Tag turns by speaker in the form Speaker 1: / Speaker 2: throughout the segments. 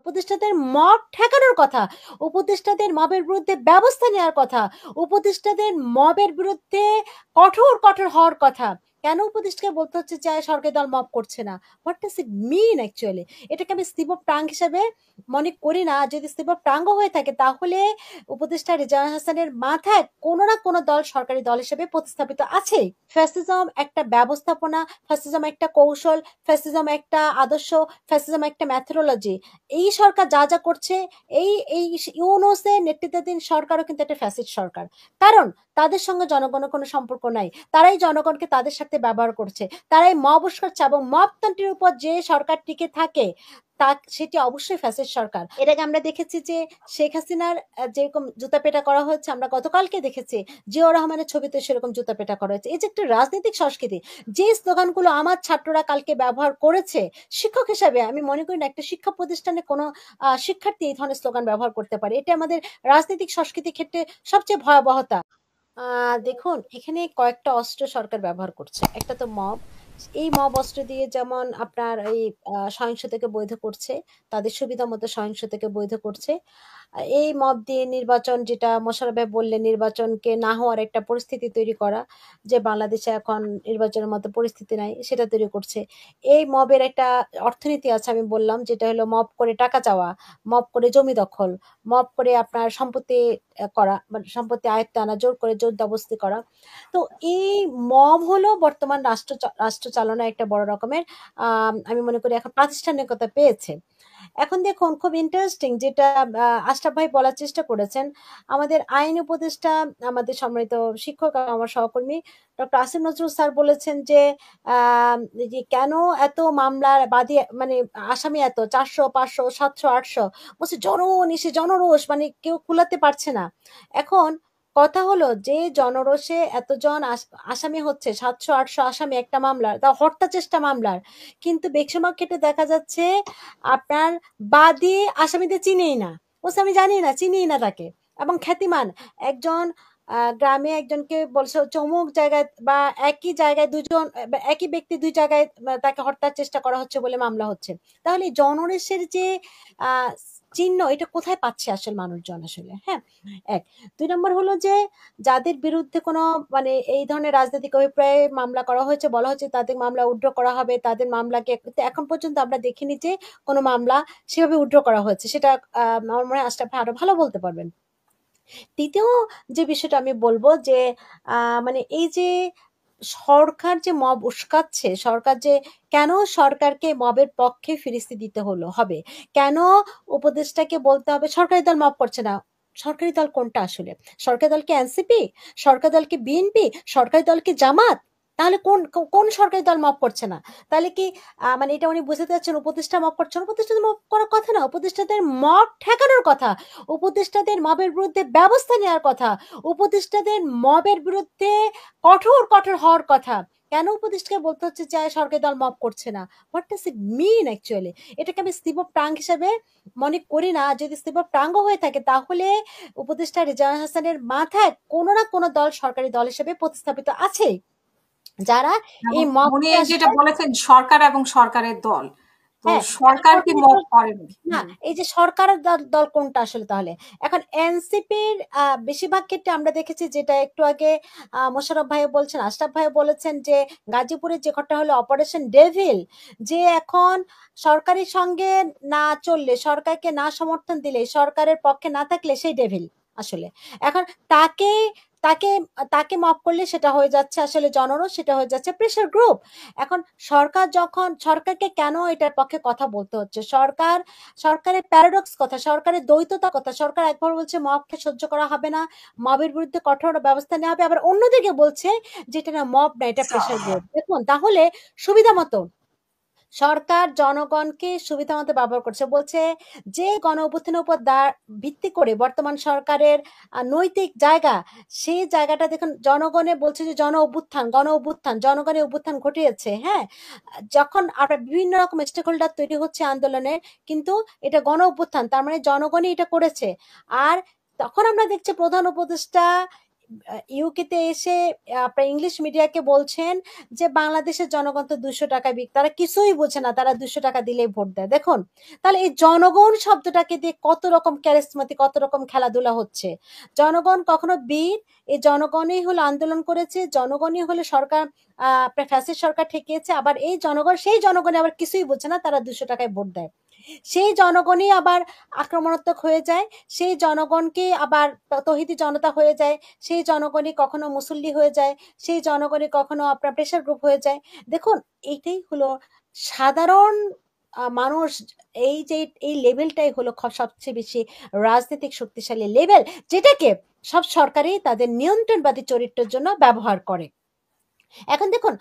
Speaker 1: উপদেষ্টাদের মব ঠেকানোর কথা, উপদেষ্টাদের মবের বিরুদ্ধে ব্যবস্থা নেওয়ার কথা, উপদেষ্টাদের মবের বিরুদ্ধে কঠোর হওয়ার কথা। কেন উপদেষ্টাকে বলতে হচ্ছে যে সরকারি দল মব করছে না? What does it mean actually? এটাকে আমি স্লিপ অফ টাং হিসাবে মনে করি না। যদি স্লিপ অফ টাংও হয়ে থাকে তাহলে উপদেষ্টা রেজাউল হাসানের মাথায় কোনো না কোনো দল সরকারি দল হিসেবে প্রতিস্থাপিত আছেই। ফ্যাসিজম একটা ব্যবস্থাপনা, ফ্যাসিজম একটা কৌশল, ফ্যাসিজম একটা আদর্শ, ফ্যাসিজম একটা ম্যাথোডোলজি। এই সরকার যা করছে, এই ইউনূসের নেতৃত্বাধীন সরকারও কিন্তু একটা ফ্যাসিস্ট সরকার। কারণ তাদের সঙ্গে জনগণের কোনো সম্পর্ক নাই। তারাই জনগণকে তাদের সাথে ব্যবহার করছে। তারাই মব উস্কাচ্ছে এবং মবতন্ত্রের উপর যে সরকার টিকে থাকে সেটি অবশ্যই ফ্যাসিস্ট সরকার। এর আগে আমরা দেখেছি যে শেখ হাসিনার যেরকম জুতাপেটা করা হচ্ছে, আমরা গতকালকে দেখেছি জিয়াউর রহমানের ছবিতে সেরকম জুতাপেটা করা হয়েছে। এই যে একটা রাজনৈতিক সংস্কৃতি, যে স্লোগানগুলো আমার ছাত্ররা কালকে ব্যবহার করেছে, শিক্ষক হিসাবে আমি মনে করি না একটা শিক্ষা প্রতিষ্ঠানে কোনো শিক্ষার্থী এই ধরনের স্লোগান ব্যবহার করতে পারে। এটা আমাদের রাজনৈতিক সংস্কৃতির ক্ষেত্রে সবচেয়ে ভয়াবহতা। দেখুন এখানে কয়েকটা অস্ত্র সরকার ব্যবহার করছে। একটা তো মব। এই মব অস্ত্র দিয়ে যেমন আপনার এই সহিংসতাকে বৈধ করছে, তাদের সুবিধা মতো সহিংসতাকে বৈধ করছে। এই মব দিয়ে নির্বাচন, যেটা মোশাররফ ভাই বললেন, নির্বাচনকে না হওয়ার একটা পরিস্থিতি তৈরি করা, যে বাংলাদেশে এখন নির্বাচনের মতো পরিস্থিতি নাই, সেটা তৈরি করছে। এই মবের একটা অর্থনীতি আছে আমি বললাম, যেটা হলো মব করে টাকা চাওয়া, মব করে জমি দখল, মব করে আপনার সম্পত্তি করা, মানে সম্পত্তি আয়ত্তে আনা, জোর করে জোর জবরদস্তি করা। তো এই মব হলো বর্তমান রাষ্ট্র চালনায় একটা বড় রকমের আমি মনে করি এখন প্রাতিষ্ঠানিকতা পেয়েছে। এখন দেখুন খুব ইন্টারেস্টিং যেটা আশরাফ ভাই বলার চেষ্টা করেছেন, আমাদের আইন উপদেষ্টা, আমাদের সম্মানিত শিক্ষক, আমার সহকর্মী ডক্টর আসিফ নজরুল স্যার বলেছেন যে যে কেন এত মামলার বাদী, মানে আসামি এত 400 500 700 800, বলছে জনরোষে জনরোষ, মানে কেউ কুলাতে পারছে না। এখন কথা হলো যে জনরোষে এতজন আসামি হচ্ছে, 700 800 আসামি একটা মামলার, তা হত্যা চেষ্টা মামলার, কিন্তু বেক্সিমা কেটে দেখা যাচ্ছে আপনার বাদী আসামিদের চিনেই না, বলছে আমি জানি না, চিনিই না তাকে। এবং খ্যাতিমান একজন গ্রামে একজনকে বলছে হচ্ছে অমুক জায়গায়, বা একই জায়গায় দুজন, একই ব্যক্তি দুই জায়গায় তাকে হত্যার চেষ্টা করা হচ্ছে বলে মামলা হচ্ছে। তাহলে জনরেশের যে চিহ্ন, এটা কোথায় পাচ্ছে আসল মানুষজন আসলে? হ্যাঁ, এক। 2 নম্বর হলো যে যাদের বিরুদ্ধে কোনো, মানে এই ধরনের রাজনৈতিক অভিপ্রায়ে মামলা করা হয়েছে, বলা হচ্ছে তাদের মামলা উইথড্র করা হবে, তাদের মামলাকে এখন পর্যন্ত আমরা দেখিনি যে কোনো মামলা সেভাবে উইথড্র করা হয়েছে। সেটা আমার মনে হয় আশরাফ ভাই আরো ভালো বলতে পারবেন। তৃতীয় যে বিষয়টা আমি বলবো যে মানে এই যে সরকার যে মব উস্কাচ্ছে, সরকার যে কেন সরকারকে মবের পক্ষে ফিরিস্তি দিতে হবে? কেন উপদেষ্টাকে বলতে হবে সরকারি দল মব করছে না? সরকারি দল কোনটা আসলে? সরকারি দল কি এনসিপি? সরকারি দল কি বিএনপি? সরকারি দল কি জামাত? তাহলে কোন সরকারি দল মব করছে না? তাহলে কি মানে এটা উনি বুঝাতে চাচ্ছেন উপদেষ্টা মব করছে না? উপদেষ্টাদের মব করার কথা না, উপদেষ্টাদের মব ঠেকানোর কথা, উপদেষ্টাদের মবের বিরুদ্ধে ব্যবস্থা নেওয়ার কথা, উপদেষ্টাদের মবের বিরুদ্ধে কঠোর হওয়ার কথা। কেন উপদেষ্টাকে বলতে হচ্ছে যে সরকারি দল মব করছে না? What does it mean actually? এটাকে আমি স্লিপ অফ টাং হিসাবে মনে করি না। যদি স্লিপ অফ টাংও হয়ে থাকে তাহলে উপদেষ্টা রেজাউল হাসানের মাথায় কোনো না কোনো দল সরকারি দল হিসেবে প্রতিস্থাপিত আছেই, যারা এই
Speaker 2: উনি
Speaker 1: মবকে
Speaker 2: যেটা বলেছেন সরকার এবং সরকারের দল, তো
Speaker 1: হ্যাঁ,
Speaker 2: সরকার কি মব করেনি?
Speaker 1: না, এই যে সরকারের দল কোনটা আসলে তাহলে? এখন এনসিপির বেশিরভাগ ক্ষেত্রে আমরা দেখেছি, যেটা একটু আগে মোশাররফ ভাইও বলছেন, আশরাফ ভাইও বলেছেন, যে গাজীপুরের যে ঘটনা হলো অপারেশন ডেভিল, যে এখন সরকারের সঙ্গে না চললে, সরকারকে না সমর্থন দিলে, সরকারের পক্ষে না থাকলে সেই ডেভিল আসলে। এখন তাকে তাকে তাকে মপ করলে সেটা হয়ে যাচ্ছে আসলে জনরোষ, সেটা হয়ে যাচ্ছে প্রেশার গ্রুপ। এখন সরকারকে কেন এটার পক্ষে কথা বলতে হচ্ছে? সরকারের প্যারাডক্স কথা, সরকারের দ্বৈততা কথা। সরকার একবার বলছে মবকে সহ্য করা হবে না, মবের বিরুদ্ধে কঠোর ব্যবস্থা নেওয়া হবে, আবার অন্যদিকে বলছে যে এটা না মব না, এটা প্রেশার গ্রুপ। দেখুন তাহলে সুবিধা মতো সরকার জনগণকে সুবিধা মতো ব্যবহার করছে, বলছে যে গণ অভ্যুত্থানের উপর ভিত্তি করে বর্তমান সরকারের নৈতিক জায়গা, সেই জায়গাটা দেখুন জনগণে বলছে যে গণ অভ্যুত্থান জনগণের অভ্যুত্থান ঘটিয়েছে। হ্যাঁ, যখন আপনার বিভিন্ন রকম স্টেক হোল্ডার তৈরি হচ্ছে আন্দোলনের, কিন্তু এটা গণ অভ্যুত্থান, তার মানে জনগণই এটা করেছে। আর তখন আমরা দেখছি প্রধান উপদেষ্টা ইউকেতে এসে আপনার ইংলিশ মিডিয়াকে বলছেন যে বাংলাদেশের জনগণ তো 200 টাকা তারা কিছুই বোঝে না, তারা 200 টাকা দিলেই ভোট দেয়। দেখুন, তাহলে এই জনগণ শব্দটাকে দিয়ে কত রকম ক্যারিসমাটিক, কত রকম খেলাধুলা হচ্ছে। জনগণ কখনো বীর, এই জনগণই হলো আন্দোলন করেছে, জনগণই হলো সরকার আপনার ফ্যাসিস্ট সরকার ঠেকিয়েছে। আবার এই জনগণ, সেই জনগণে আবার কিছুই বোঝে না, তারা 200 টাকায় ভোট দেয়। সেই জনগণই আবার আক্রমণাত্মক হয়ে যায়, সেই জনগণকে আবার তৌহিদি জনতা হয়ে যায়, সেই জনগণই কখনো মুসল্লি হয়ে যায়, সেই জনগণই কখনো আপনার প্রেশার গ্রুপ হয়ে যায়। দেখুন, এইটাই হলো সাধারণ মানুষ, এই যে এই লেভেলটাই হলো সবচেয়ে বেশি রাজনৈতিক শক্তিশালী লেভেল, যেটাকে সব সরকারই তাদের নিয়ন্ত্রণবাদী চরিত্রের জন্য ব্যবহার করে। এখন দেখুন,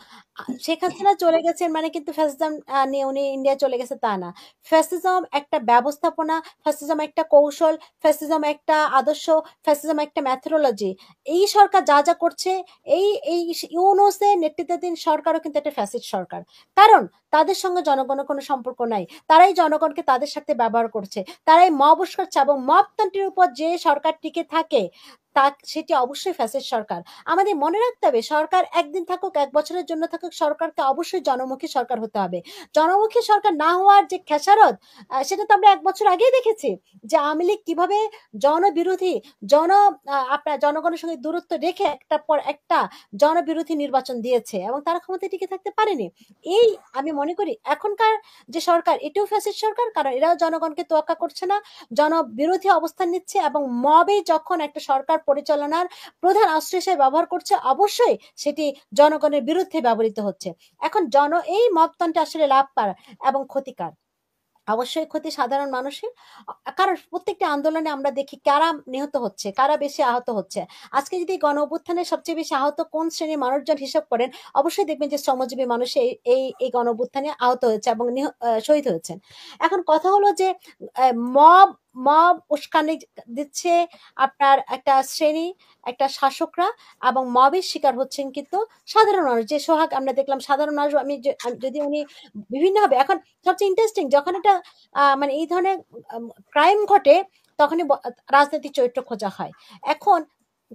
Speaker 1: শেখ হাসিনা চলে গেছেন মানে কিন্তু ফ্যাসিজম নিয়ে উনি ইন্ডিয়া চলে গেছে তা না। ফ্যাসিজম একটা ব্যবস্থাপনা, ফ্যাসিজম একটা কৌশল, ফ্যাসিজম একটা আদর্শ, ফ্যাসিজম একটা ম্যাথোডোলজি। এই সরকার যা যা করছে, এই এই ইউনূসের নেতৃত্বাধীন সরকারও কিন্তু একটা ফ্যাসিস্ট সরকার। কারণ তাদের সঙ্গে জনগণের কোনো সম্পর্ক নাই, তারাই জনগণকে তাদের সাথে ব্যবহার করছে, তারাই মব উস্কাচ্ছে, এবং মবতন্ত্রের উপর যে সরকার টিকে থাকে তা সেটি অবশ্যই ফ্যাসিস্ট সরকার। আমাদের মনে রাখতে হবে, সরকার একদিন থাকুক, 1 বছরের জন্য থাকুক, সরকারকে অবশ্যই জনমুখী সরকার হতে হবে। জনমুখী সরকার না হওয়ার যে খেসারত, সেটা তো আমরা 1 বছর আগেই দেখেছি যে আওয়ামী লীগ কিভাবে জনবিরোধী, আপনার জনগণের সঙ্গে দূরত্ব রেখে একটার পর একটা জনবিরোধী নির্বাচন দিয়েছে এবং তারা ক্ষমতায় টিকে থাকতে পারেনি। এই আমি মনে করি এখনকার যে সরকার, এটাও ফ্যাসিস্ট সরকার, কারণ এরাও জনগণকে তোয়াক্কা করছে না, জনবিরোধী অবস্থান নিচ্ছে এবং মবে যখন একটা সরকার পরিচালনার প্রধান অস্ত্র হিসেবে ব্যবহার করছে, অবশ্যই সেটি জনগণের বিরুদ্ধে ব্যবহৃত হচ্ছে। এখন এই মবতন্ত্রে আসলে লাভ কার এবং ক্ষতিকার? অবশ্যই ক্ষতি সাধারণ মানুষের। কারণ প্রত্যেকটা আন্দোলনে আমরা দেখি কারা নিহত হচ্ছে, কারা বেশি আহত হচ্ছে। আজকে যদি গণ অভ্যুত্থানে সবচেয়ে বেশি আহত কোন শ্রেণীর মানুষজন হিসাব করেন, অবশ্যই দেখবেন যে শ্রমজীবী মানুষ এই এই এই গণ অভ্যুত্থানে আহত হয়েছে এবং শহীদ হয়েছেন। এখন কথা হলো যে মব মব উস্কানি দিচ্ছে আপনার একটা শ্রেণী, একটা শাসকরা, এবং মবের শিকার হচ্ছেন কিন্তু সাধারণ মানুষ। যে সোহাগ আমরা দেখলাম, সাধারণ মানুষ, যদি উনি বিভিন্ন হবে। এখন সবচেয়ে ইন্টারেস্টিং, যখন একটা মানে এই ধরনের ক্রাইম ঘটে, তখনই রাজনৈতিক চরিত্র খোঁজা হয়। এখন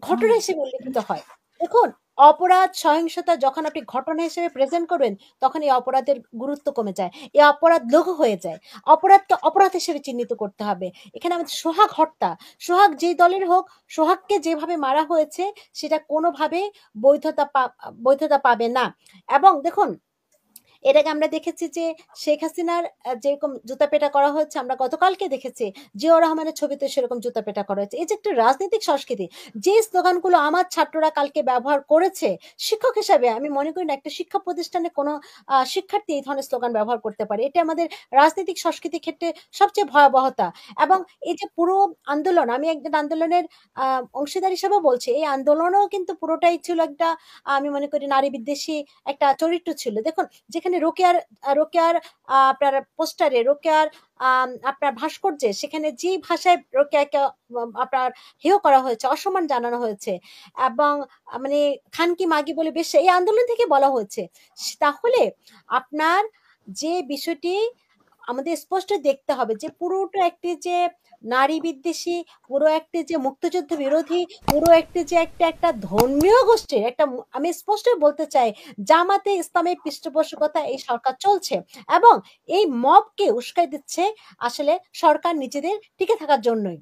Speaker 1: ঘটনা হিসেবে উল্লেখিত হয়। দেখুন, অপরাধ সহিংসতা যখন আপনি ঘটনা হিসেবে প্রেজেন্ট করবেন, তখন এই অপরাধের গুরুত্ব কমে যায়, এই অপরাধ লঘু হয়ে যায়। অপরাধকে অপরাধ হিসেবে চিহ্নিত করতে হবে। এখানে আমাদের সোহাগ হত্যা, সোহাগ যেই দলের হোক, সোহাগকে যেভাবে মারা হয়েছে সেটা কোনোভাবে বৈধতা পাবে না। এবং দেখুন, এর আগে আমরা দেখেছি যে শেখ হাসিনার যেরকম জুতাপেটা করা হয়েছে, আমরা গতকালকে দেখেছি জিয়াউর রহমানের ছবিতে সেরকম জুতাপেটা করা হয়েছে। এই যে একটা রাজনৈতিক সংস্কৃতি, যে স্লোগানগুলো আমার ছাত্ররা কালকে ব্যবহার করেছে, শিক্ষক হিসাবে আমি মনে করি না একটা শিক্ষা প্রতিষ্ঠানে কোনো শিক্ষার্থী এই ধরনের স্লোগান ব্যবহার করতে পারে। এটা আমাদের রাজনৈতিক সংস্কৃতির ক্ষেত্রে সবচেয়ে ভয়াবহতা। এবং এই যে পুরো আন্দোলন, আমি একজন আন্দোলনের অংশীদার হিসেবে বলছি, এই আন্দোলনও কিন্তু পুরোটাই ছিল একটা, আমি মনে করি নারী বিদ্বেষী একটা চরিত্র ছিল। দেখুন, যেখানে রোকেয়ার আপনার পোস্টারে, রোকেয়ার আপনার ভাস্কর্যে, সেখানে যে ভাষায় রোকেয়াকে আপনার হেয় করা হয়েছে, অসম্মান জানানো হয়েছে, এবং মানে খানকি মাগি বলে বেশ এই আন্দোলন থেকে বলা হয়েছে। তাহলে আপনার যে বিষয়টি আমাদের স্পষ্ট দেখতে হবে যে পুরোটা একটি যে নারী বিদ্বেষী, পুরো একটি যে মুক্তিযুদ্ধ বিরোধী, পুরো একটি যে একটা ধর্মীয় গোষ্ঠীর একটা আমি স্পষ্ট বলতে চাই, জামাতে ইসলামের পৃষ্ঠপোষকতা এই সরকার চলছে, এবং এই মবকে উস্কাই দিচ্ছে আসলে সরকার নিজেদের টিকে থাকার জন্যই।